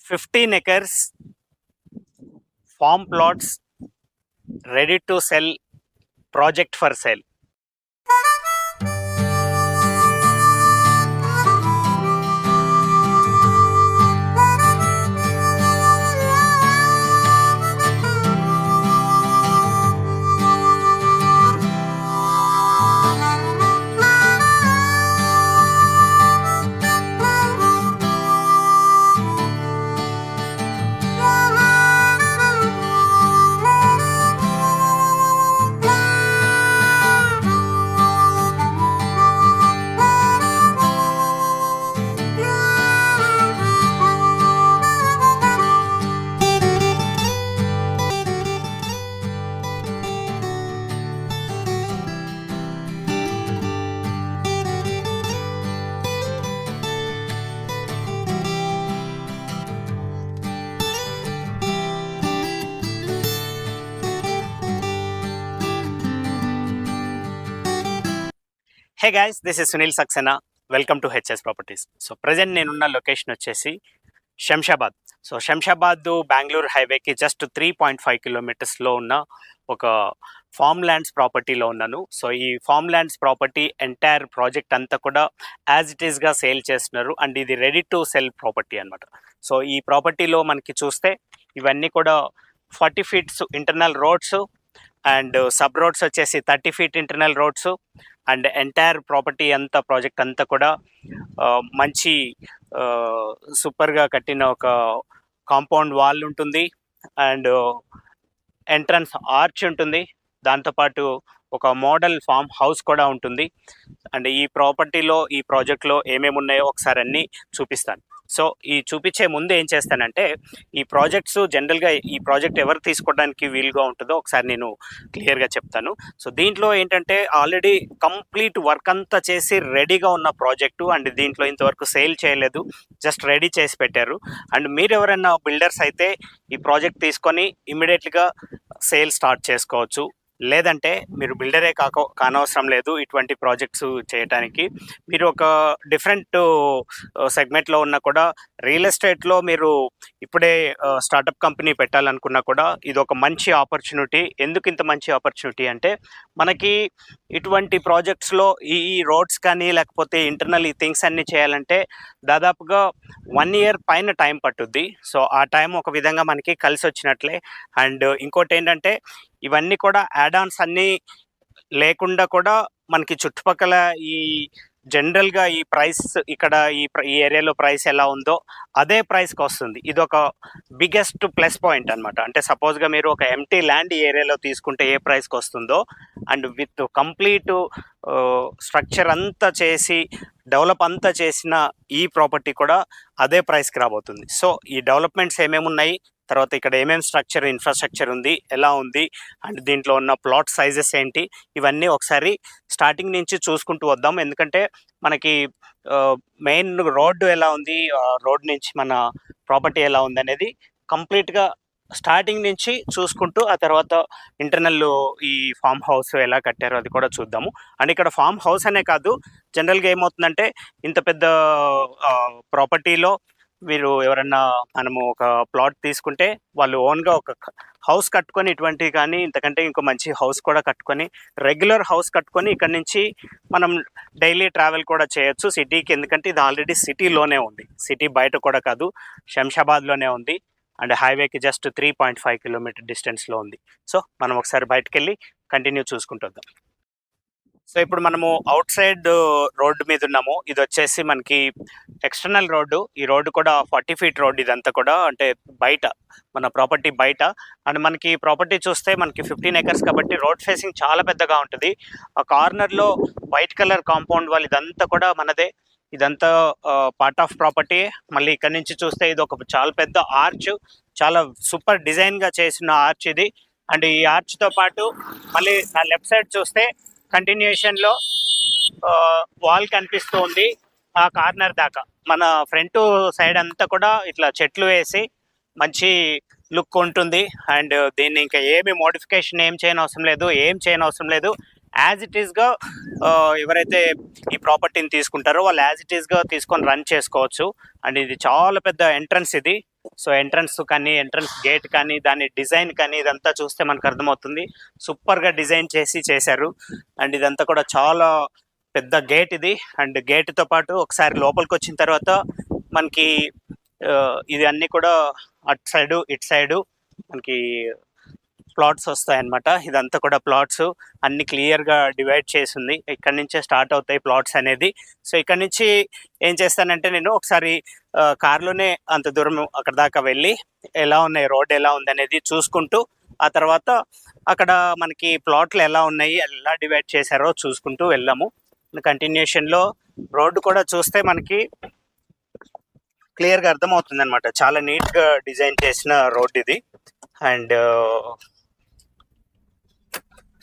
15 acres farm plots ready to sell, project for sale. Hey guys, this is Sunil Saxena. Welcome to HS properties. So present నేనున్న location వచ్చేసి Shamshabad. So Shamshabad Bengaluru హైవేకి just 3.5 కిలోమీటర్స్లో ఉన్న ఒక form lands ప్రాపర్టీలో ఉన్నాను. So ఈ form lands property entire project అంతా కూడా as it ఈస్గా సేల్ చేస్తున్నారు అండ్ ఇది రెడీ టు సెల్ ప్రాపర్టీ అనమాట. సో ఈ ప్రాపర్టీలో మనకి చూస్తే ఇవన్నీ కూడా 40 feets internal roads and sub roads వచ్చేసి 30 feet internal roads and entire property అంతా ప్రాజెక్ట్ అంతా కూడా మంచి సూపర్గా కట్టిన ఒక కాంపౌండ్ వాల్ ఉంటుంది అండ్ ఎంట్రన్స్ ఆర్చ్ ఉంటుంది. దాంతోపాటు ఒక మోడల్ ఫామ్ హౌస్ కూడా ఉంటుంది. అండ్ ఈ ప్రాపర్టీలో ఈ ప్రాజెక్ట్లో ఏమేమి ఉన్నాయో ఒకసారి అన్నీ చూపిస్తాను. సో ఈ చూపించే ముందు ఏం చేస్తానంటే ఈ ప్రాజెక్ట్స్ జనరల్గా ఈ ప్రాజెక్ట్ ఎవరు తీసుకోవడానికి వీలుగా ఉంటుందో ఒకసారి నేను క్లియర్గా చెప్తాను. సో దీంట్లో ఏంటంటే ఆల్రెడీ కంప్లీట్ వర్క్ అంతా చేసి రెడీగా ఉన్న ప్రాజెక్టు అండ్ దీంట్లో ఇంతవరకు సేల్ చేయలేదు, జస్ట్ రెడీ చేసి పెట్టారు. అండ్ మీరు ఎవరైనా బిల్డర్స్ అయితే ఈ ప్రాజెక్ట్ తీసుకొని ఇమ్మీడియట్గా సేల్ స్టార్ట్ చేసుకోవచ్చు. లేదంటే మీరు బిల్డరే కానవసరం లేదు ఇటువంటి ప్రాజెక్ట్స్ చేయడానికి. మీరు ఒక డిఫరెంట్ సెగ్మెంట్లో ఉన్నా కూడా రియల్ ఎస్టేట్లో మీరు ఇప్పుడే స్టార్టప్ కంపెనీ పెట్టాలనుకున్నా కూడా ఇది ఒక మంచి ఆపర్చునిటీ. ఎందుకు ఇంత మంచి ఆపర్చునిటీ అంటే మనకి ఇటువంటి ప్రాజెక్ట్స్లో ఈ రోడ్స్ కానీ లేకపోతే ఇంటర్నల్ ఈ థింగ్స్ అన్నీ చేయాలంటే దాదాపుగా 1 year పైన టైం పట్టుద్ది. సో ఆ టైం ఒక విధంగా మనకి కలిసి వచ్చినట్లే. అండ్ ఇంకోటి ఏంటంటే ఇవన్నీ కూడా యాడ్-ఆన్స్ అన్నీ లేకుండా కూడా మనకి చుట్టుపక్కల ఈ జనరల్గా ఈ ప్రైస్ ఇక్కడ ఈ ఏరియాలో ప్రైస్ ఎలా ఉందో అదే ప్రైస్కి వస్తుంది. ఇది ఒక బిగ్గెస్ట్ ప్లస్ పాయింట్ అనమాట. అంటే సపోజ్గా మీరు ఒక ఎంటీ ల్యాండ్ ఈ ఏరియాలో తీసుకుంటే ఏ ప్రైస్కి వస్తుందో అండ్ విత్ కంప్లీట్ స్ట్రక్చర్ అంతా చేసి డెవలప్ అంతా చేసిన ఈ ప్రాపర్టీ కూడా అదే ప్రైస్కి రాబోతుంది. సో ఈ డెవలప్మెంట్స్ ఏమేమి ఉన్నాయి, తర్వాత ఇక్కడ ఏమేమి ఇన్ఫ్రాస్ట్రక్చర్ ఉంది, ఎలా ఉంది అండ్ దీంట్లో ఉన్న ప్లాట్ సైజెస్ ఏంటి, ఇవన్నీ ఒకసారి స్టార్టింగ్ నుంచి చూసుకుంటూ వద్దాం. ఎందుకంటే మనకి మెయిన్ రోడ్డు ఎలా ఉంది, రోడ్ నుంచి మన ప్రాపర్టీ ఎలా ఉంది అనేది కంప్లీట్గా స్టార్టింగ్ నుంచి చూసుకుంటూ ఆ తర్వాత ఇంటర్నల్ ఈ ఫామ్ హౌస్ ఎలా కట్టారో అది కూడా చూద్దాము. అండ్ ఇక్కడ ఫామ్ హౌస్ అనే కాదు, జనరల్గా ఏమవుతుందంటే ఇంత పెద్ద ప్రాపర్టీలో మీరు ఎవరన్నా మనము ఒక ప్లాట్ తీసుకుంటే వాళ్ళు ఓన్గా ఒక హౌస్ కట్టుకొని ఇటువంటివి కానీ ఇంతకంటే ఇంకో మంచి హౌస్ కూడా కట్టుకొని రెగ్యులర్ హౌస్ కట్టుకొని ఇక్కడ నుంచి మనం డైలీ ట్రావెల్ కూడా చేయొచ్చు సిటీకి. ఎందుకంటే ఇది ఆల్రెడీ సిటీలోనే ఉంది, సిటీ బయట కూడా కాదు, శంషాబాద్లోనే ఉంది అండ్ హైవేకి జస్ట్ 3.5 కిలోమీటర్ డిస్టెన్స్లో ఉంది. సో మనం ఒకసారి బయటకు వెళ్ళి కంటిన్యూ చూసుకుంటుందాం. సో ఇప్పుడు మనము అవుట్ సైడ్ రోడ్డు మీద ఉన్నాము. ఇది వచ్చేసి మనకి ఎక్స్టర్నల్ రోడ్డు. ఈ రోడ్డు కూడా 40 ఫీట్ రోడ్డు ఇదంతా కూడా, అంటే బయట మన ప్రాపర్టీ బయట. అండ్ మనకి ప్రాపర్టీ చూస్తే మనకి 15 acres కాబట్టి రోడ్ ఫేసింగ్ చాలా పెద్దగా ఉంటుంది. ఆ కార్నర్లో వైట్ కలర్ కాంపౌండ్ వాల్ ఇదంతా కూడా మనదే. ఇదంతా పార్ట్ ఆఫ్ ప్రాపర్టీ. మళ్ళీ ఇక్కడ నుంచి చూస్తే ఇది ఒక చాలా పెద్ద ఆర్చ్, చాలా సూపర్ డిజైన్గా చేసిన ఆర్చ్ ఇది. అండ్ ఈ ఆర్చ్తో పాటు మళ్ళీ నా లెఫ్ట్ సైడ్ చూస్తే కంటిన్యూషన్లో వాల్ కనిపిస్తూ ఉంది ఆ కార్నర్ దాకా. మన ఫ్రంట్ సైడ్ అంతా కూడా ఇట్లా చెట్లు వేసి మంచి లుక్ ఉంటుంది. అండ్ దీన్ని ఇంకా ఏమి మోడిఫికేషన్ ఏం చేయనవసరం లేదు. యాజ్ ఇట్ ఈస్గా ఎవరైతే ఈ ప్రాపర్టీని తీసుకుంటారో వాళ్ళు యాజ్ ఇట్ ఈస్గా తీసుకొని రన్ చేసుకోవచ్చు. అండ్ ఇది చాలా పెద్ద ఎంట్రన్స్ ఇది. సో ఎంట్రన్స్ కానీ ఎంట్రన్స్ గేట్ కానీ దాని డిజైన్ కానీ ఇదంతా చూస్తే మనకు అర్థమవుతుంది. సూపర్గా డిజైన్ చేశారు. అండ్ ఇదంతా కూడా చాలా పెద్ద గేట్ ఇది. అండ్ గేట్తో పాటు ఒకసారి లోపలికి వచ్చిన తర్వాత మనకి ఇది అన్నీ కూడా అటు సైడు ఇటు సైడు మనకి ప్లాట్స్ వస్తాయన్నమాట. ఇదంతా కూడా ప్లాట్స్ అన్ని క్లియర్గా డివైడ్ చేసి ఉంది. ఇక్కడ నుంచే స్టార్ట్ అవుతాయి ప్లాట్స్ అనేది. సో ఇక్కడ నుంచి ఏం చేస్తానంటే నేను ఒకసారి కార్లోనే అంత దూరం అక్కడ దాకా వెళ్ళి ఎలా ఉన్నాయి, రోడ్ ఎలా ఉంది అనేది చూసుకుంటూ, ఆ తర్వాత అక్కడ మనకి ప్లాట్లు ఎలా ఉన్నాయి, ఎలా డివైడ్ చేశారో చూసుకుంటూ వెళ్ళాము. కంటిన్యూషన్లో రోడ్డు కూడా చూస్తే మనకి క్లియర్గా అర్థమవుతుంది అనమాట. చాలా నీట్గా డిజైన్ చేసిన రోడ్ ఇది. అండ్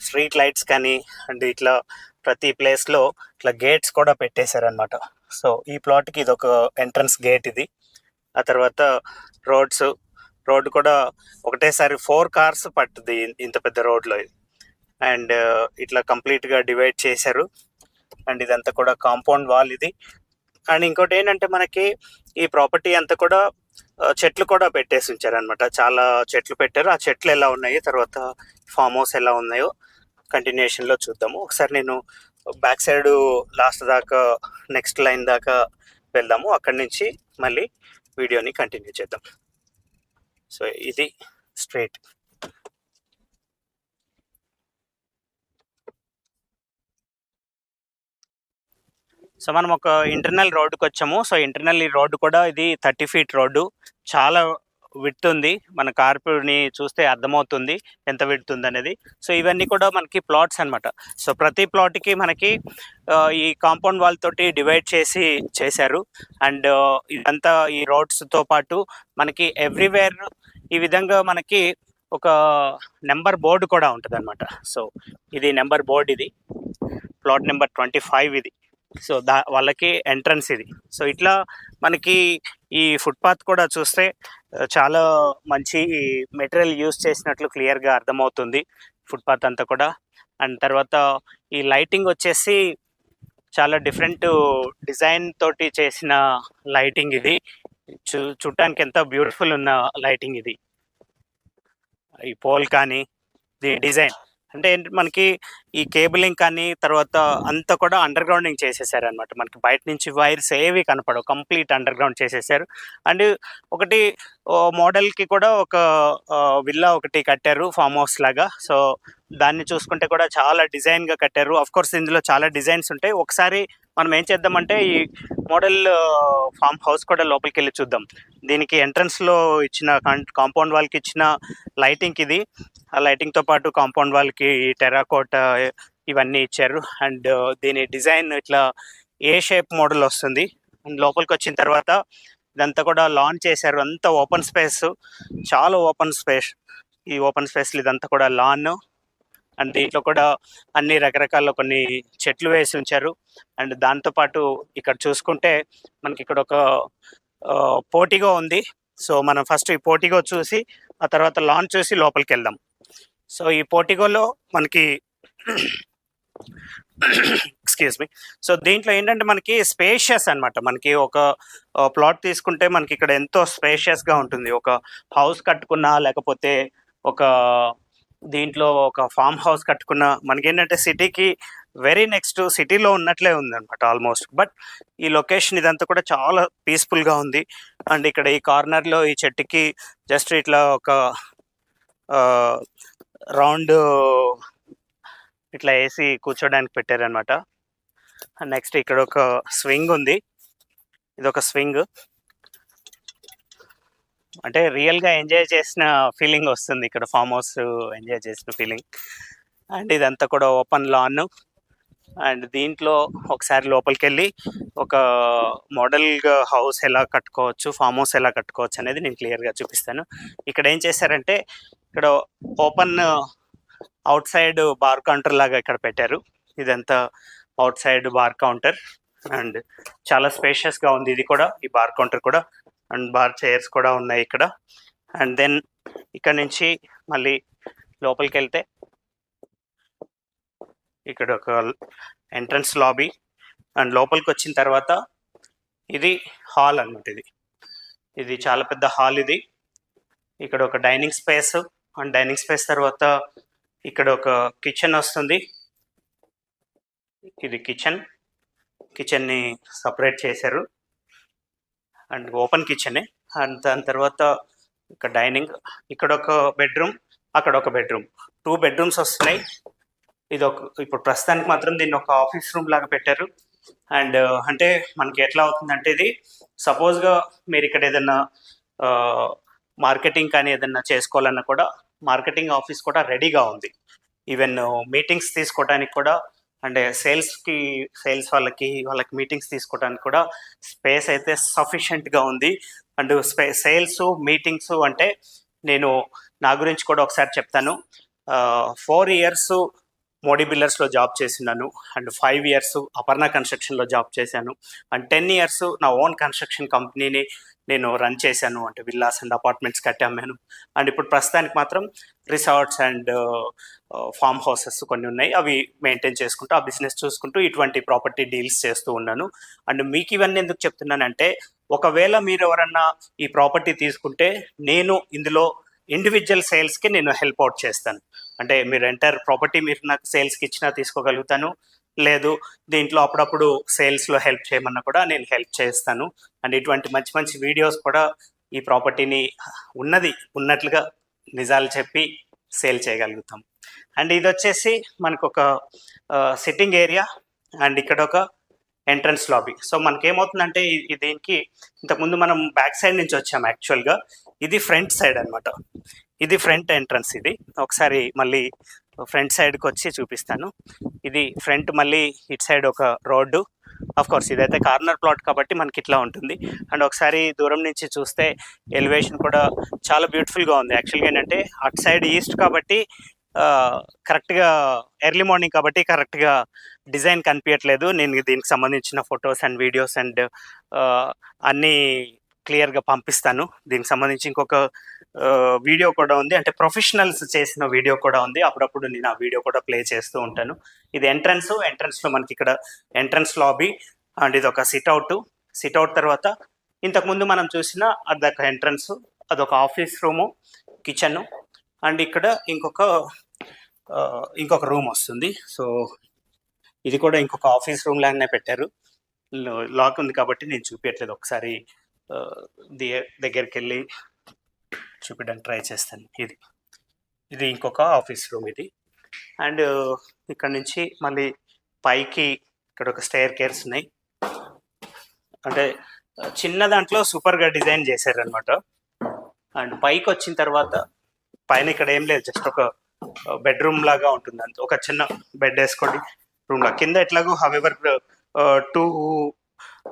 స్ట్రీట్ లైట్స్ కానీ అండ్ ఇట్లా ప్రతి ప్లేస్లో ఇట్లా గేట్స్ కూడా పెట్టేశారనమాట. సో ఈ ప్లాట్కి ఇది ఒక ఎంట్రన్స్ గేట్ ఇది. ఆ తర్వాత రోడ్డు కూడా ఒకటేసారి 4 కార్స్ పట్టుద్ది ఇంత పెద్ద రోడ్లో ఇది. అండ్ ఇట్లా కంప్లీట్గా డివైడ్ చేశారు. అండ్ ఇదంతా కూడా కాంపౌండ్ వాల్ ఇది. అండ్ ఇంకోటి ఏంటంటే మనకి ఈ ప్రాపర్టీ అంతా కూడా చెట్లు కూడా పెట్టేసి ఉంచారనమాట. చాలా చెట్లు పెట్టారు. ఆ చెట్లు ఎలా ఉన్నాయి, తర్వాత ఫామ్ హౌస్ ఎలా ఉన్నాయో కంటిన్యూషన్లో చూద్దాము. ఒకసారి నేను బ్యాక్ సైడ్ లాస్ట్ దాకా నెక్స్ట్ లైన్ దాకా వెళ్దాము. అక్కడి నుంచి మళ్ళీ వీడియోని కంటిన్యూ చేద్దాం. సో ఇది స్ట్రైట్. సో మనం ఒక ఇంటర్నల్ రోడ్డుకి వచ్చాము. సో ఇంటర్నల్ ఈ రోడ్డు కూడా ఇది 30 feet రోడ్డు. చాలా విడ్త్ ఉంది. మన కార్ని చూస్తే అర్థమవుతుంది ఎంత విడ్త్ ఉంది అనేది. సో ఇవన్నీ కూడా మనకి ప్లాట్స్ అనమాట. సో ప్రతి ప్లాట్కి మనకి ఈ కాంపౌండ్ వాల్ తోటి డివైడ్ చేశారు. అండ్ ఇదంతా ఈ రోడ్స్తో పాటు మనకి ఎవ్రీవేర్ ఈ విధంగా మనకి ఒక నెంబర్ బోర్డు కూడా ఉంటుంది అనమాట. సో ఇది నెంబర్ బోర్డు, ఇది ప్లాట్ నెంబర్ 25 ఇది. సో వాళ్ళకి ఎంట్రన్స్ ఇది. సో ఇట్లా మనకి ఈ ఫుట్పాత్ కూడా చూస్తే చాలా మంచి మెటీరియల్ యూస్ చేసినట్లు క్లియర్గా అర్థమవుతుంది ఫుట్పాత్ అంతా కూడా. అండ్ తర్వాత ఈ లైటింగ్ వచ్చేసి చాలా డిఫరెంట్ డిజైన్ తోటి చేసిన లైటింగ్ ఇది. చూడటానికి ఎంత బ్యూటిఫుల్ ఉన్న లైటింగ్ ఇది. ఈ పోల్ కానీ ది డిజైన్ అంటే మనకి ఈ కేబులింగ్ కానీ తర్వాత అంతా కూడా అండర్ గ్రౌండింగ్ చేసేసారు అనమాట. మనకి బయట నుంచి వైర్స్ ఏవి కనపడవు, కంప్లీట్ అండర్ గ్రౌండ్ చేసేసారు. అండ్ ఒకటి మోడల్కి కూడా ఒక విల్లా ఒకటి కట్టారు, ఫామ్ హౌస్ లాగా. సో దాన్ని చూసుకుంటే కూడా చాలా డిజైన్గా కట్టారు. ఆఫ్ కోర్స్ ఇందులో చాలా డిజైన్స్ ఉంటాయి. ఒకసారి మనం ఏం చేద్దామంటే ఈ మోడల్ ఫామ్ హౌస్ కూడా లోపలికి వెళ్ళి చూద్దాం. దీనికి ఎంట్రన్స్లో ఇచ్చిన కాంపౌండ్ వాల్కి ఇచ్చిన లైటింగ్ ఇది. ఆ లైటింగ్తో పాటు కాంపౌండ్ వాల్కి టెరాకోటా ఇవన్నీ ఇచ్చారు. అండ్ దీని డిజైన్ ఇట్లా ఏ షేప్ మోడల్ వస్తుంది. అండ్ లోపలికి వచ్చిన తర్వాత ఇదంతా కూడా లాన్ చేశారు. అంతా ఓపెన్ స్పేస్, చాలా ఓపెన్ స్పేస్. ఈ ఓపెన్ స్పేస్లో ఇదంతా కూడా లాన్. అండ్ దీంట్లో కూడా అన్ని రకరకాల కొన్ని చెట్లు వేసి ఉంచారు. అండ్ దాంతోపాటు ఇక్కడ చూసుకుంటే మనకి ఇక్కడ ఒక పోర్టిగో ఉంది. సో మనం ఫస్ట్ ఈ పోర్టిగో చూసి ఆ తర్వాత లాన్ చూసి లోపలికి వెళ్దాం. సో ఈ పోర్టిగోలో మనకి ఎక్స్క్యూజ్ మీ. సో దీంట్లో ఏంటంటే మనకి స్పేషియస్ అనమాట. మనకి ఒక ప్లాట్ తీసుకుంటే మనకి ఇక్కడ ఎంతో స్పేషియస్గా ఉంటుంది. ఒక హౌస్ కట్టుకున్నా లేకపోతే ఒక దీంట్లో ఒక ఫామ్ హౌస్ కట్టుకున్న మనకేంటంటే సిటీకి వెరీ నెక్స్ట్ సిటీలో ఉన్నట్లే ఉందన్నమాట ఆల్మోస్ట్. బట్ ఈ లొకేషన్ ఇదంతా కూడా చాలా పీస్ఫుల్గా ఉంది. అండ్ ఇక్కడ ఈ కార్నర్లో ఈ చెట్టుకి జస్ట్ ఇట్లా ఒక రౌండ్ ఇట్లా వేసి కూర్చోడానికి పెట్టారనమాట. నెక్స్ట్ ఇక్కడ ఒక స్వింగ్ ఉంది. ఇది ఒక స్వింగ్ అంటే రియల్గా ఎంజాయ్ చేసిన ఫీలింగ్ వస్తుంది ఇక్కడ, ఫామ్ హౌస్ ఎంజాయ్ చేసిన ఫీలింగ్. అండ్ ఇదంతా కూడా ఓపెన్ లాన్. అండ్ దీంట్లో ఒకసారి లోపలికి వెళ్ళి ఒక మోడల్గా హౌస్ ఎలా కట్టుకోవచ్చు, ఫామ్ హౌస్ ఎలా కట్టుకోవచ్చు అనేది నేను క్లియర్గా చూపిస్తాను. ఇక్కడ ఏం చేశారంటే ఇక్కడ open out side bar counter లాగా ఇక్కడ పెట్టారు. ఇదంతా out side bar counter. And చాలా స్పేషియస్గా ఉంది ఇది కూడా, ఈ బార్ కౌంటర్ కూడా. అండ్ బార్ చైర్స్ కూడా ఉన్నాయి ఇక్కడ. అండ్ దెన్ ఇక్కడ నుంచి మళ్ళీ లోపలికి వెళ్తే ఇక్కడ ఒక ఎంట్రన్స్ లాబీ అండ్ లోపలికి వచ్చిన తర్వాత ఇది హాల్ అన్నమాట. ఇది చాలా పెద్ద హాల్. ఇది ఇక్కడ ఒక dining space and dining space తర్వాత ఇక్కడ ఒక కిచెన్ వస్తుంది. ఇది కిచెన్ని సపరేట్ చేశారు అండ్ ఓపెన్ కిచెనే. అండ్ దాని తర్వాత ఇక్కడ డైనింగ్, ఇక్కడ ఒక బెడ్రూమ్, అక్కడ ఒక బెడ్రూమ్, 2 బెడ్రూమ్స్ వస్తున్నాయి. ఇది ఇప్పుడు ప్రస్తుతానికి మాత్రం దీన్ని ఒక ఆఫీస్ రూమ్ లాగా పెట్టారు. అండ్ అంటే మనకి ఎట్లా అవుతుందంటే, ఇది సపోజ్గా మీరు ఇక్కడ ఏదన్నా మార్కెటింగ్ కానీ ఏదన్నా చేసుకోవాలన్నా కూడా మార్కెటింగ్ ఆఫీస్ కూడా రెడీగా ఉంది. ఈవెన్ మీటింగ్స్ తీసుకోవడానికి కూడా, అంటే సేల్స్ వాళ్ళకి మీటింగ్స్ తీసుకోవడానికి కూడా స్పేస్ అయితే సఫిషియెంట్గా ఉంది. అండ్ సేల్స్ మీటింగ్స్ అంటే నేను నా గురించి కూడా ఒకసారి చెప్తాను. 4 years మోడీ బిల్డర్స్లో జాబ్ చేసినాను అండ్ 5 years అపర్ణ కన్స్ట్రక్షన్లో జాబ్ చేశాను అండ్ 10 years నా ఓన్ కన్స్ట్రక్షన్ కంపెనీని నేను రన్ చేశాను. అంటే విల్లాస్ అండ్ అపార్ట్మెంట్స్ కట్టాను. అండ్ ఇప్పుడు ప్రస్తుతానికి మాత్రం రిసార్ట్స్ అండ్ ఫామ్ హౌసెస్ కొన్ని ఉన్నాయి, అవి మెయింటైన్ చేసుకుంటూ ఆ బిజినెస్ చూసుకుంటూ ఇటువంటి ప్రాపర్టీ డీల్స్ చేస్తూ ఉన్నాను. అండ్ మీకు ఇవన్నీ ఎందుకు చెప్తున్నానంటే, ఒకవేళ మీరు ఎవరన్నా ఈ ప్రాపర్టీ తీసుకుంటే నేను ఇందులో ఇండివిజువల్ సేల్స్కి నేను హెల్ప్ అవుట్ చేస్తాను. అంటే మీరు ఎంటైర్ ప్రాపర్టీ మీరు నాకు సేల్స్కి ఇచ్చినా తీసుకోగలుగుతాను, లేదు దీంట్లో అప్పుడప్పుడు సేల్స్లో హెల్ప్ చేయమన్నా కూడా నేను హెల్ప్ చేస్తాను. అండ్ ఇటువంటి మంచి మంచి వీడియోస్ కూడా ఈ ప్రాపర్టీని ఉన్నట్లుగా నిజాలు చెప్పి సేల్ చేయగలుగుతాం. అండ్ ఇది వచ్చేసి మనకు ఒక సిట్టింగ్ ఏరియా అండ్ ఇక్కడ ఒక ఎంట్రన్స్ లాబీ. సో మనకేమవుతుందంటే, దీనికి ఇంతకుముందు మనం బ్యాక్ సైడ్ నుంచి వచ్చాము యాక్చువల్గా. ఇది ఫ్రంట్ సైడ్ అనమాట. ఇది ఫ్రంట్ ఎంట్రన్స్. ఇది ఒకసారి మళ్ళీ ఫ్రంట్ సైడ్కి వచ్చి చూపిస్తాను. ఇది ఫ్రంట్, మళ్ళీ ఇటు సైడ్ ఒక రోడ్డు. కోర్స్ ఇదైతే కార్నర్ ప్లాట్ కాబట్టి మనకి ఇట్లా ఉంటుంది. అండ్ ఒకసారి దూరం నుంచి చూస్తే ఎలివేషన్ కూడా చాలా బ్యూటిఫుల్గా ఉంది. యాక్చువల్గా ఏంటంటే అటు సైడ్ ఈస్ట్ కాబట్టి కరెక్ట్గా ఎర్లీ మార్నింగ్ కాబట్టి కరెక్ట్గా డిజైన్ కనిపించట్లేదు. నేను దీనికి సంబంధించిన ఫొటోస్ అండ్ వీడియోస్ అండ్ అన్నీ క్లియర్గా పంపిస్తాను. దీనికి సంబంధించి ఇంకొక వీడియో కూడా ఉంది, అంటే ప్రొఫెషనల్స్ చేసిన వీడియో కూడా ఉంది. అప్పుడప్పుడు నేను ఆ వీడియో కూడా ప్లే చేస్తూ ఉంటాను. ఇది ఎంట్రన్స్లో మనకి ఇక్కడ ఎంట్రన్స్ లాబీ అండ్ ఇది ఒక సిట్అవుట్ తర్వాత ఇంతకుముందు మనం చూసిన అదొక ఎంట్రన్స్, అదొక ఆఫీస్ రూము, కిచెను అండ్ ఇక్కడ ఇంకొక రూమ్ వస్తుంది. సో ఇది కూడా ఇంకొక ఆఫీస్ రూమ్ లాగానే పెట్టారు. లాక్ ఉంది కాబట్టి నేను చూపించట్లేదు. ఒకసారి దగ్గరికి వెళ్ళి చూపించడానికి ట్రై చేస్తాను. ఇది ఇంకొక ఆఫీస్ రూమ్ ఇది. అండ్ ఇక్కడ నుంచి మళ్ళీ పైకి ఇక్కడ ఒక స్టైర్ కేర్స్ ఉన్నాయి. అంటే చిన్న దాంట్లో సూపర్గా డిజైన్ చేశారనమాట. అండ్ పైకి వచ్చిన తర్వాత పైన ఇక్కడ ఏం లేదు, జస్ట్ ఒక బెడ్రూమ్ లాగా ఉంటుంది. అంతే, ఒక చిన్న బెడ్ వేసుకోండి రూమ్ లా. కింద ఎట్లాగో హవెవర్ 2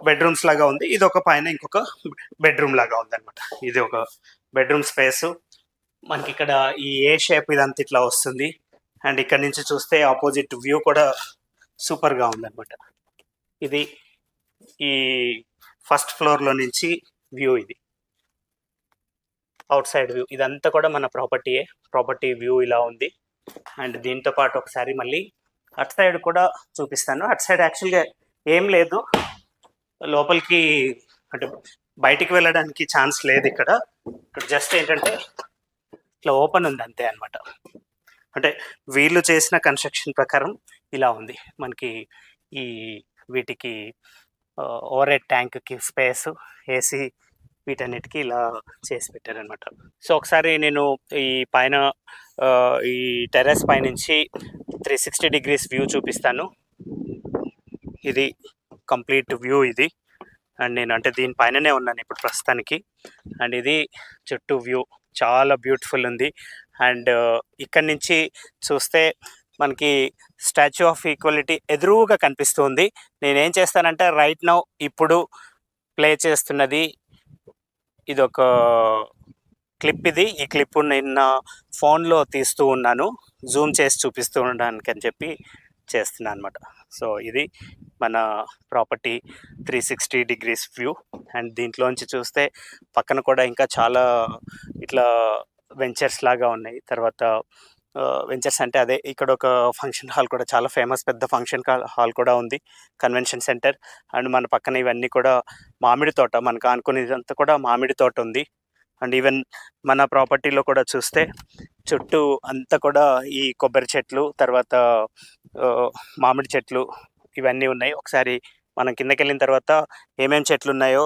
bedrooms లాగా ఉంది. ఇది ఒక పైన ఇంకొక బెడ్రూమ్ లాగా ఉంది అనమాట. ఇది ఒక బెడ్రూమ్ స్పేస్. మనకి ఇక్కడ ఈ ఏ షేప్ ఇదంతా ఇట్లా వస్తుంది. అండ్ ఇక్కడ నుంచి చూస్తే ఆపోజిట్ వ్యూ కూడా సూపర్గా ఉందన్నమాట. ఇది ఈ ఫస్ట్ ఫ్లోర్లో నుంచి వ్యూ, ఇది అవుట్ సైడ్ వ్యూ. ఇదంతా కూడా మన ప్రాపర్టీ వ్యూ ఇలా ఉంది. అండ్ దీంతో పాటు ఒకసారి మళ్ళీ అటు సైడ్ కూడా చూపిస్తాను. అటు సైడ్ యాక్చువల్గా ఏం లేదు, లోపలికి అంటే బయటికి వెళ్ళడానికి ఛాన్స్ లేదు. ఇక్కడ జస్ట్ ఏంటంటే ఇట్లా ఓపెన్ ఉంది అంతే అనమాట. అంటే వీళ్ళు చేసిన కన్స్ట్రక్షన్ ప్రకారం ఇలా ఉంది. మనకి వీటికి ఓవర్ హెడ్ ట్యాంక్కి స్పేస్, ఏసీ, వీటన్నిటికీ ఇలా చేసి పెట్టారనమాట. సో ఒకసారి నేను ఈ పైన ఈ టెర్రస్ పైనుంచి 360 degrees వ్యూ చూపిస్తాను. ఇది కంప్లీట్ వ్యూ ఇది. అండ్ నేను అంటే దీనిపైననే ఉన్నాను ఇప్పుడు ప్రస్తుతానికి. అండ్ ఇది చుట్టూ వ్యూ చాలా బ్యూటిఫుల్ ఉంది. అండ్ ఇక్కడి నుంచి చూస్తే మనకి స్టాచ్యూ ఆఫ్ ఈక్వాలిటీ ఎదురుగా కనిపిస్తుంది. నేనేం చేస్తానంటే రైట్ నౌ ఇప్పుడు ప్లే చేస్తున్నది ఇదొక క్లిప్. ఈ క్లిప్ నిన్న ఫోన్లో తీస్తూ ఉన్నాను, జూమ్ చేసి చూపిస్తూ ఉండడానికి అని చెప్పి చేస్తున్నాను అనమాట. సో ఇది మన ప్రాపర్టీ 360 degrees వ్యూ. అండ్ దీంట్లోంచి చూస్తే పక్కన కూడా ఇంకా చాలా ఇట్లా వెంచర్స్ లాగా ఉన్నాయి. తర్వాత వెంచర్స్ అంటే అదే. ఇక్కడ ఒక ఫంక్షన్ హాల్ కూడా చాలా ఫేమస్, పెద్ద ఫంక్షన్ హాల్ కూడా ఉంది, కన్వెన్షన్ సెంటర్. అండ్ మన పక్కన ఇవన్నీ కూడా మామిడి తోట, మనకు ఆనుకునేదంతా కూడా మామిడి తోట ఉంది. అండ్ ఈవెన్ మన ప్రాపర్టీలో కూడా చూస్తే చుట్టూ అంతా కూడా ఈ కొబ్బరి చెట్లు, తర్వాత మామిడి చెట్లు ఇవన్నీ ఉన్నాయి. ఒకసారి మనం కిందకి వెళ్ళిన తర్వాత ఏమేమి చెట్లు ఉన్నాయో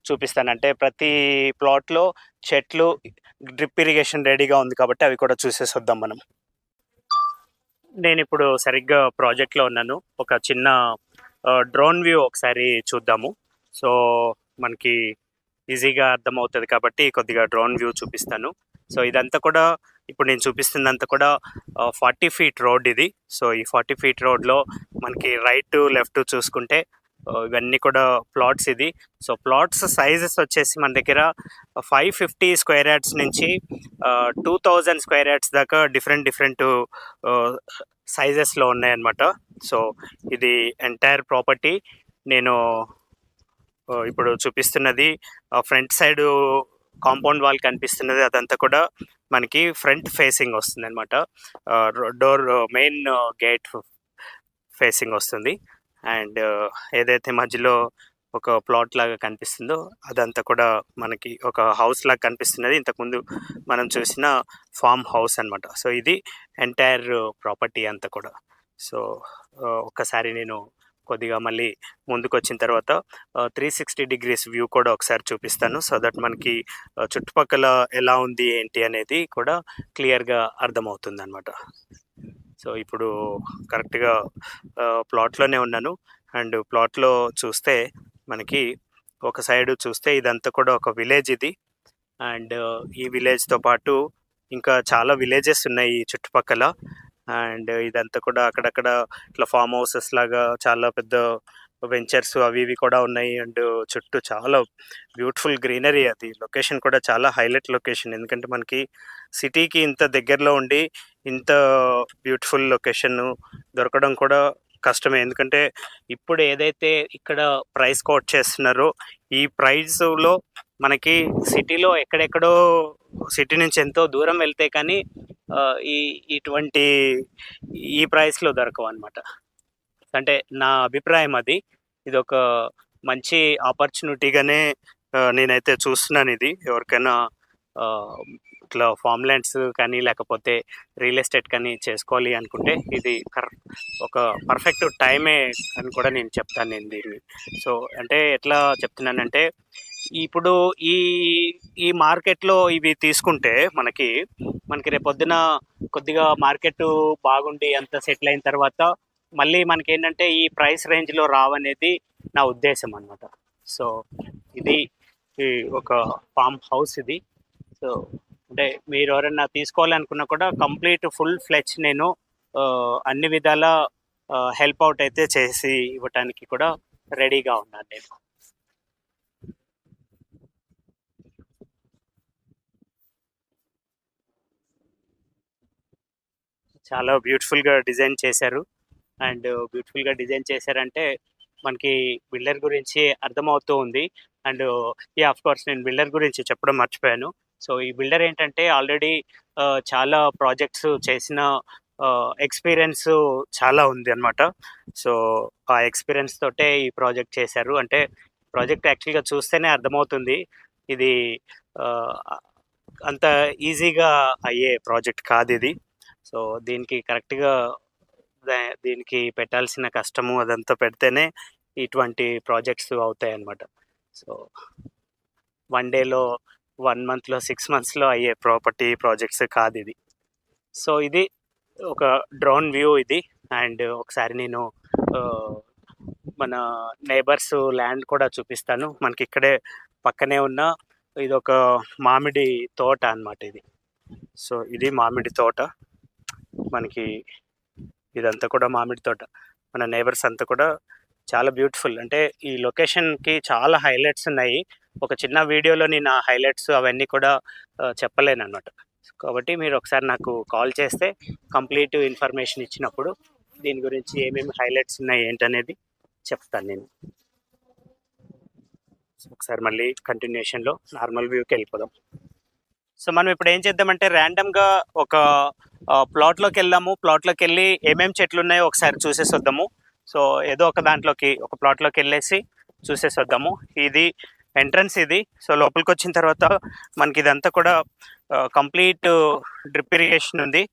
చూపిస్తాను. అంటే ప్రతి ప్లాట్లో చెట్లు డ్రిప్ ఇరిగేషన్ రెడీగా ఉంది కాబట్టి అవి కూడా చూసేసి వద్దాం మనం. నేను ఇప్పుడు సరిగ్గా ప్రాజెక్ట్లో ఉన్నాను. ఒక చిన్న డ్రోన్ వ్యూ ఒకసారి చూద్దాము. సో మనకి ఈజీగా అర్థమవుతుంది కాబట్టి కొద్దిగా డ్రోన్ వ్యూ చూపిస్తాను. సో ఇదంతా కూడా ఇప్పుడు నేను చూపిస్తుందంతా కూడా 40 ఫీట్ రోడ్ ఇది. సో ఈ 40 ఫీట్ రోడ్లో మనకి రైట్ లెఫ్ట్ చూసుకుంటే ఇవన్నీ కూడా ప్లాట్స్ ఇది. సో ప్లాట్స్ సైజెస్ వచ్చేసి మన దగ్గర 550 స్క్వేర్ యార్డ్స్ నుంచి 2000 స్క్వేర్ యార్డ్స్ దాకా డిఫరెంట్ సైజెస్లో ఉన్నాయన్నమాట. సో ఇది ఎంటైర్ ప్రాపర్టీ నేను ఇప్పుడు చూపిస్తున్నది. ఫ్రంట్ సైడ్ కాంపౌండ్ వాల్ కనిపిస్తున్నది, అదంతా కూడా మనకి ఫ్రంట్ ఫేసింగ్ వస్తుంది అనమాట. డోర్ మెయిన్ గేట్ ఫేసింగ్ వస్తుంది. అండ్ ఏదైతే మధ్యలో ఒక ప్లాట్ లాగా కనిపిస్తుందో అదంతా కూడా మనకి ఒక హౌస్ లాగా కనిపిస్తున్నది, ఇంతకుముందు మనం చూసిన ఫామ్ హౌస్ అనమాట. సో ఇది ఎంటైర్ ప్రాపర్టీ అంతా కూడా. సో ఒక్కసారి నేను కొద్దిగా మళ్ళీ ముందుకు వచ్చిన తర్వాత 360 డిగ్రీస్ వ్యూ కూడా ఒకసారి చూపిస్తాను. సో దట్ మనకి చుట్టుపక్కల ఎలా ఉంది ఏంటి అనేది కూడా క్లియర్గా అర్థమవుతుంది అనమాట. సో ఇప్పుడు కరెక్ట్గా ప్లాట్లోనే ఉన్నాను. అండ్ ప్లాట్లో చూస్తే మనకి ఒక సైడ్ చూస్తే ఇదంతా కూడా ఒక విలేజ్ ఇది. అండ్ ఈ విలేజ్తో పాటు ఇంకా చాలా విలేజెస్ ఉన్నాయి ఈ చుట్టుపక్కల. అండ్ ఇదంతా కూడా అక్కడక్కడ ఇట్లా ఫామ్ హౌసెస్ లాగా చాలా పెద్ద వెంచర్స్ అవి ఇవి కూడా ఉన్నాయి. అండ్ చుట్టూ చాలా బ్యూటిఫుల్ గ్రీనరీ. అది లొకేషన్ కూడా చాలా హైలైట్ లొకేషన్, ఎందుకంటే మనకి సిటీకి ఇంత దగ్గరలో ఉండి ఇంత బ్యూటిఫుల్ లొకేషన్ దొరకడం కూడా కష్టమే. ఎందుకంటే ఇప్పుడు ఏదైతే ఇక్కడ ప్రైస్ కోట్ చేస్తున్నారో ఈ ప్రైస్లో మనకి సిటీలో ఎక్కడెక్కడో సిటీ నుంచి ఎంతో దూరం వెళ్తే కానీ ఇటువంటి ఈ ప్రైస్లో దొరకవు అనమాట. అంటే నా అభిప్రాయం అది. ఇది ఒక మంచి ఆపర్చునిటీగానే నేనైతే చూస్తున్నాను. ఇది ఎవరికైనా ఇట్లా ఫామ్ ల్యాండ్స్ కానీ లేకపోతే రియల్ ఎస్టేట్ కానీ చేసుకోవాలి అనుకుంటే ఇది ఒక పర్ఫెక్ట్ టైమే అని కూడా నేను చెప్తాను నేను దీన్ని. సో అంటే ఎట్లా చెప్తున్నానంటే ఇప్పుడు ఈ మార్కెట్లో ఇవి తీసుకుంటే మనకి రేపొద్దున కొద్దిగా మార్కెట్ బాగుండి అంత సెటిల్ అయిన తర్వాత మళ్ళీ మనకి ఏంటంటే ఈ ప్రైస్ రేంజ్లో రావనేది నా ఉద్దేశం అనమాట. సో ఇది ఒక ఫామ్ హౌస్ ఇది. సో అంటే మీరు ఎవరైనా తీసుకోవాలనుకున్నా కూడా కంప్లీట్ ఫుల్ ఫ్లెచ్ నేను అన్ని విధాల హెల్ప్ అవుట్ అయితే చేసి ఇవ్వటానికి కూడా రెడీగా ఉన్నాను నేను. చాలా బ్యూటిఫుల్గా డిజైన్ చేశారు. అండ్ బ్యూటిఫుల్గా డిజైన్ చేశారంటే మనకి బిల్డర్ గురించి అర్థమవుతూ ఉంది. అండ్ ఆఫ్ కోర్స్ నేను బిల్డర్ గురించి చెప్పడం మర్చిపోయాను. సో ఈ బిల్డర్ ఏంటంటే ఆల్రెడీ చాలా ప్రాజెక్ట్స్ చేసిన ఎక్స్పీరియన్స్ చాలా ఉంది అనమాట. సో ఆ ఎక్స్పీరియన్స్ తోటే ఈ ప్రాజెక్ట్ చేశారు. అంటే ప్రాజెక్ట్ యాక్చువల్గా చూస్తేనే అర్థమవుతుంది ఇది అంత ఈజీగా అయ్యే ప్రాజెక్ట్ కాదు ఇది. సో దీనికి కరెక్ట్గా దీనికి పెట్టాల్సిన కష్టము అదంతా పెడితేనే ఇటువంటి ప్రాజెక్ట్స్ అవుతాయి అన్నమాట. సో 1 డేలో 1 మంత్లో 6 మంత్స్లో అయ్యే ప్రాజెక్ట్స్ కాదు ఇది. సో ఇది ఒక డ్రోన్ వ్యూ ఇది. అండ్ ఒకసారి నేను మన నేబర్స్ ల్యాండ్ కూడా చూపిస్తాను. మనకి ఇక్కడే పక్కనే ఉన్న ఇది ఒక మామిడి తోట అన్నమాట ఇది. సో ఇది మామిడి తోట, మనకి ఇదంతా కూడా మామిడి తోట. మన నేబర్స్ అంతా కూడా చాలా బ్యూటిఫుల్. అంటే ఈ లొకేషన్కి చాలా హైలైట్స్ ఉన్నాయి. ఒక చిన్న వీడియోలో నేను ఆ హైలైట్స్ అవన్నీ కూడా చెప్పలేను అనమాట. కాబట్టి మీరు ఒకసారి నాకు కాల్ చేస్తే కంప్లీట్ ఇన్ఫర్మేషన్ ఇచ్చినప్పుడు దీని గురించి ఏమేమి హైలైట్స్ ఉన్నాయి ఏంటనేది చెప్తాను నేను. ఒకసారి మళ్ళీ కంటిన్యూషన్లో నార్మల్ వ్యూకి వెళ్ళిపోదాం. సో మనం ఇప్పుడు ఏం చేద్దామంటే ర్యాండమ్గా ఒక ప్లాట్లోకి వెళ్దాము, ప్లాట్లోకి వెళ్ళి ఏమేమి చెట్లు ఉన్నాయో ఒకసారి చూసేసి వద్దాము. సో ఏదో ఒక దాంట్లోకి ఒక ప్లాట్లోకి వెళ్ళేసి చూసేసి వద్దాము. ఇది ఎంట్రన్స్ ఇది. సో లోపలికి వచ్చిన తర్వాత మనకి ఇదంతా కూడా కంప్లీట్ డ్రిప్ ఇరిగేషన్ ఉంది.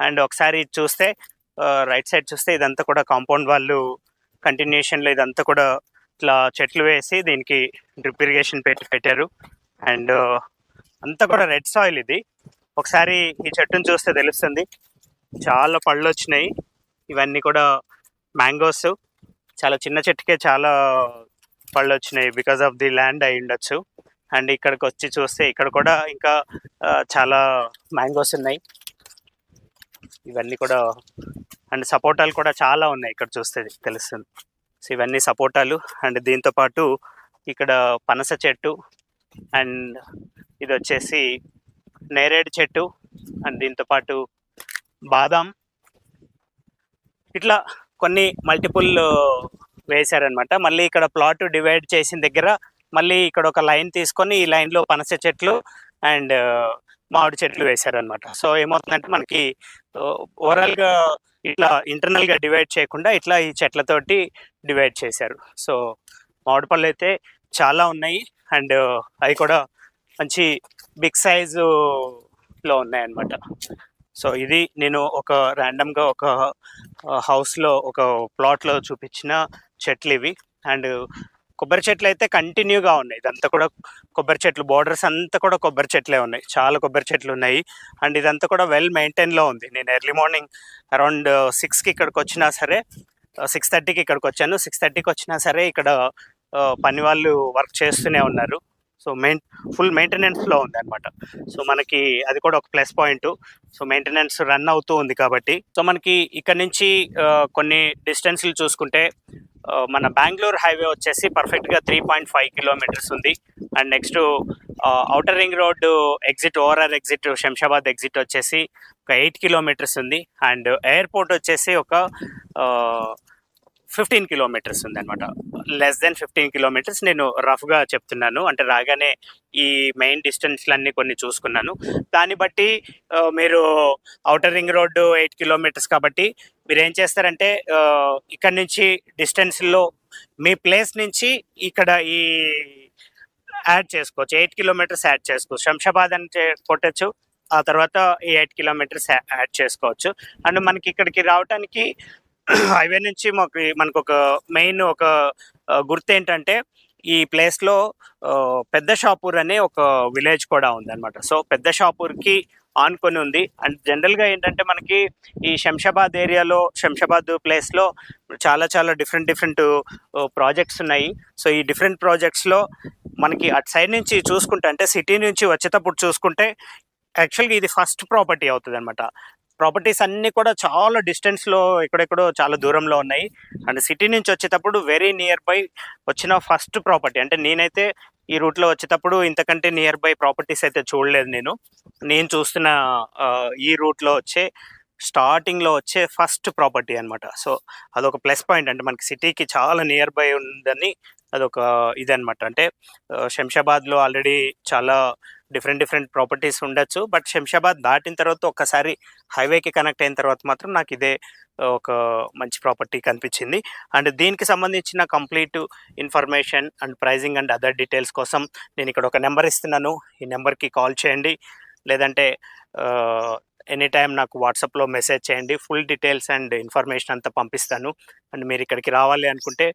అండ్ ఒకసారి చూస్తే రైట్ సైడ్ చూస్తే ఇదంతా కూడా కాంపౌండ్ వాళ్ళు కంటిన్యూషన్లో ఇదంతా కూడా ఇట్లా చెట్లు వేసి దీనికి డ్రిప్ ఇరిగేషన్ పెట్టారు. అండ్ అంతా కూడా రెడ్ సాయిల్ ఇది. ఒకసారి ఈ చెట్టును చూస్తే తెలుస్తుంది, చాలా పళ్ళు వచ్చినాయి. ఇవన్నీ కూడా మ్యాంగోస్. చాలా చిన్న చెట్టుకే చాలా పళ్ళు వచ్చినాయి, బికాస్ ఆఫ్ ది ల్యాండ్ అయి ఉండొచ్చు. అండ్ ఇక్కడికి వచ్చి చూస్తే ఇక్కడ కూడా ఇంకా చాలా మ్యాంగోస్ ఉన్నాయి. ఇవన్నీ కూడా అండ్ సపోటాలు కూడా చాలా ఉన్నాయి, ఇక్కడ చూస్తే తెలుస్తుంది. సో ఇవన్నీ సపోటాలు. అండ్ దీంతో పాటు ఇక్కడ పనస చెట్టు, అండ్ ఇది వచ్చేసి నేరేడు చెట్టు, అండ్ దీంతో పాటు బాదాం. ఇట్లా కొన్ని మల్టిపుల్ వేశారనమాట. మళ్ళీ ఇక్కడ ప్లాట్ డివైడ్ చేసిన దగ్గర మళ్ళీ ఇక్కడ ఒక లైన్ తీసుకొని ఈ లైన్లో పనస చెట్లు అండ్ మామిడి చెట్లు వేశారనమాట. సో ఏమవుతుందంటే మనకి ఓవరాల్గా ఇట్లా ఇంటర్నల్గా డివైడ్ చేయకుండా ఇట్లా ఈ చెట్లతోటి డివైడ్ చేశారు. సో మామిడి పళ్ళు అయితే చాలా ఉన్నాయి, అండ్ అవి కూడా మంచి బిగ్ సైజులో ఉన్నాయన్నమాట. సో ఇది నేను ఒక ర్యాండమ్గా ఒక హౌస్లో ఒక ప్లాట్లో చూపించిన చెట్లు ఇవి. అండ్ కొబ్బరి చెట్లు అయితే కంటిన్యూగా ఉన్నాయి. ఇదంతా కూడా కొబ్బరి చెట్లు, బోర్డర్స్ అంతా కూడా కొబ్బరి చెట్లే ఉన్నాయి, చాలా కొబ్బరి చెట్లు ఉన్నాయి. అండ్ ఇదంతా కూడా వెల్ మెయింటైన్లో ఉంది. నేను ఎర్లీ మార్నింగ్ అరౌండ్ 6కి ఇక్కడికి వచ్చినా సరే, 6:30కి ఇక్కడికి వచ్చాను. 6:30కి వచ్చినా సరే ఇక్కడ పని వాళ్ళు వర్క్ చేస్తూనే ఉన్నారు. సో ఫుల్ మెయింటెనెన్స్లో ఉంది అనమాట. సో మనకి అది కూడా ఒక plus point. So maintenance run అవుతూ ఉంది కాబట్టి. సో మనకి ఇక్కడ నుంచి కొన్ని డిస్టెన్స్లు చూసుకుంటే మన బెంగళూరు హైవే వచ్చేసి పర్ఫెక్ట్గా 3.5 కిలోమీటర్స్ ఉంది. And next outer ring road exit, ORR exit, Shamshabad exit వచ్చేసి ఒక 8 కిలోమీటర్స్ ఉంది. అండ్ ఎయిర్పోర్ట్ వచ్చేసి ఒక 15 కిలోమీటర్స్ ఉంది అనమాట. లెస్ దెన్ 15 కిలోమీటర్స్ నేను రఫ్గా చెప్తున్నాను. అంటే రాగానే ఈ మెయిన్ డిస్టెన్స్లన్నీ కొన్ని చూసుకున్నాను. దాన్ని బట్టి మీరు ఔటర్ రింగ్ రోడ్డు 8 కిలోమీటర్స్ కాబట్టి మీరు ఏం చేస్తారంటే ఇక్కడ నుంచి డిస్టెన్స్లో మీ ప్లేస్ నుంచి ఇక్కడ ఈ యాడ్ చేసుకోవచ్చు, 8 కిలోమీటర్స్ యాడ్ చేసుకోవచ్చు. శంషాబాద్ అని కొట్టచ్చు, ఆ తర్వాత ఈ 8 కిలోమీటర్స్ యాడ్ చేసుకోవచ్చు. అండ్ మనకి ఇక్కడికి రావడానికి హైవే నుంచి మనకు ఒక మెయిన్ ఒక గుర్తు ఏంటంటే ఈ ప్లేస్లో పెద్ద షాపూర్ అనే ఒక విలేజ్ కూడా ఉందన్నమాట. సో పెద్ద షాపూర్కి ఆనుకొని ఉంది. అండ్ జనరల్గా ఏంటంటే మనకి ఈ శంషాబాద్ ఏరియాలో, శంషాబాద్ ప్లేస్లో చాలా చాలా డిఫరెంట్ ప్రాజెక్ట్స్ ఉన్నాయి. సో ఈ డిఫరెంట్ ప్రాజెక్ట్స్లో మనకి అటు సైడ్ నుంచి చూసుకుంటే, అంటే సిటీ నుంచి వచ్చేటప్పుడు చూసుకుంటే యాక్చువల్గా ఇది ఫస్ట్ ప్రాపర్టీ అవుతుంది అనమాట. ప్రాపర్టీస్ అన్నీ కూడా చాలా డిస్టెన్స్లో ఎక్కడెక్కడో చాలా దూరంలో ఉన్నాయి. అండ్ సిటీ నుంచి వచ్చేటప్పుడు వెరీ నియర్ బై వచ్చిన ఫస్ట్ ప్రాపర్టీ. అంటే నేనైతే ఈ రూట్లో వచ్చేటప్పుడు ఇంతకంటే నియర్ బై ప్రాపర్టీస్ అయితే చూడలేదు. నేను చూస్తున్న ఈ రూట్లో స్టార్టింగ్లో వచ్చే ఫస్ట్ ప్రాపర్టీ అనమాట. సో అదొక ప్లస్ పాయింట్. అంటే మనకి సిటీకి చాలా నియర్ బై ఉందని అదొక ఇదనమాట. అంటే శంషాబాద్లో ఆల్రెడీ చాలా డిఫరెంట్ ప్రాపర్టీస్ ఉండొచ్చు, బట్ శంషాబాద్ దాటిన తర్వాత ఒక్కసారి హైవేకి కనెక్ట్ అయిన తర్వాత మాత్రం నాకు ఇదే ఒక మంచి ప్రాపర్టీ కనిపించింది. అండ్ దీనికి సంబంధించిన complete information and pricing and other details కోసం నేను ఇక్కడ ఒక నెంబర్ ఇస్తున్నాను. ఈ నెంబర్కి కాల్ చేయండి, లేదంటే ఎనీ టైం నాకు వాట్సాప్లో మెసేజ్ చేయండి. ఫుల్ డీటెయిల్స్ అండ్ ఇన్ఫర్మేషన్ అంతా పంపిస్తాను. అండ్ మీరు ఇక్కడికి రావాలి అనుకుంటే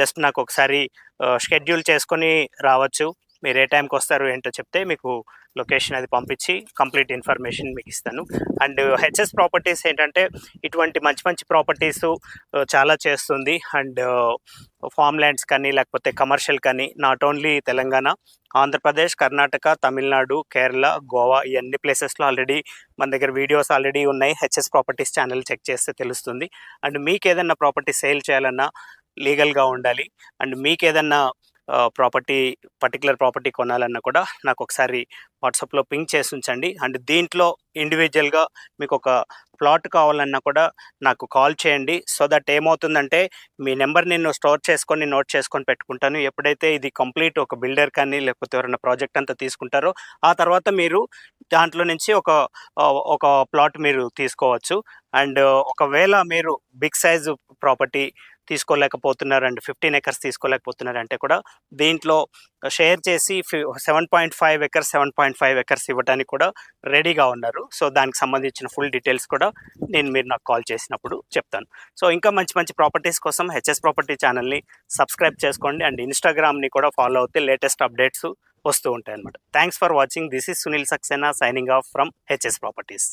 జస్ట్ నాకు ఒకసారి షెడ్యూల్ చేసుకొని రావచ్చు. మీరు ఏ టైంకి వస్తారు ఏంటో చెప్తే మీకు లొకేషన్ అది పంపించి కంప్లీట్ ఇన్ఫర్మేషన్ మీకు ఇస్తాను. అండ్ హెచ్ఎస్ ప్రాపర్టీస్ ఏంటంటే ఇటువంటి మంచి ప్రాపర్టీస్ చాలా చేస్తుంది. అండ్ ఫామ్ ల్యాండ్స్ కానీ లేకపోతే కమర్షియల్ కానీ, నాట్ ఓన్లీ తెలంగాణ, ఆంధ్రప్రదేశ్, కర్ణాటక, తమిళనాడు, కేరళ, గోవా, ఈ అన్ని ప్లేసెస్లో ఆల్రెడీ మన దగ్గర వీడియోస్ ఆల్రెడీ ఉన్నాయి. హెచ్ఎస్ ప్రాపర్టీస్ ఛానల్ చెక్ చేస్తే తెలుస్తుంది. అండ్ మీకు ఏదన్నా ప్రాపర్టీ సేల్ చేయాలన్నా లీగల్గా ఉండాలి. అండ్ మీకు ఏదన్నా పర్టికులర్ ప్రాపర్టీ కొనాలన్నా కూడా నాకు ఒకసారి వాట్సాప్లో పింక్ చేసి ఉంచండి. అండ్ దీంట్లో ఇండివిజువల్గా మీకు ఒక ప్లాట్ కావాలన్నా కూడా నాకు కాల్ చేయండి. సో దట్ ఏమవుతుందంటే మీ నెంబర్ నేను నోట్ చేసుకొని పెట్టుకుంటాను. ఎప్పుడైతే ఇది కంప్లీట్ ఒక బిల్డర్ కానీ లేకపోతే ఎవరైనా ప్రాజెక్ట్ అంతా తీసుకుంటారో ఆ తర్వాత మీరు దాంట్లో నుంచి ఒక ప్లాట్ మీరు తీసుకోవచ్చు. అండ్ ఒకవేళ మీరు బిగ్ సైజు ప్రాపర్టీ తీసుకోలేకపోతున్నారు అండ్ 15 ఎకర్స్ తీసుకోలేకపోతున్నారంటే కూడా దీంట్లో షేర్ చేసి 7.5 ఎకర్స్ 7.5 ఎకర్స్ ఇవ్వడానికి కూడా రెడీగా ఉన్నారు. సో దానికి సంబంధించిన ఫుల్ డీటెయిల్స్ కూడా మీరు నాకు కాల్ చేసినప్పుడు చెప్తాను. సో ఇంకా మంచి మంచి ప్రాపర్టీస్ కోసం హెచ్ఎస్ ప్రాపర్టీ ఛానల్ని సబ్స్క్రైబ్ చేసుకోండి అండ్ ఇన్స్టాగ్రామ్ని కూడా ఫాలో అవుతే లేటెస్ట్ అప్డేట్స్ వస్తూ ఉంటాయి అనమాట. Thanks for watching. This is Sunil Saxena signing off from HS properties.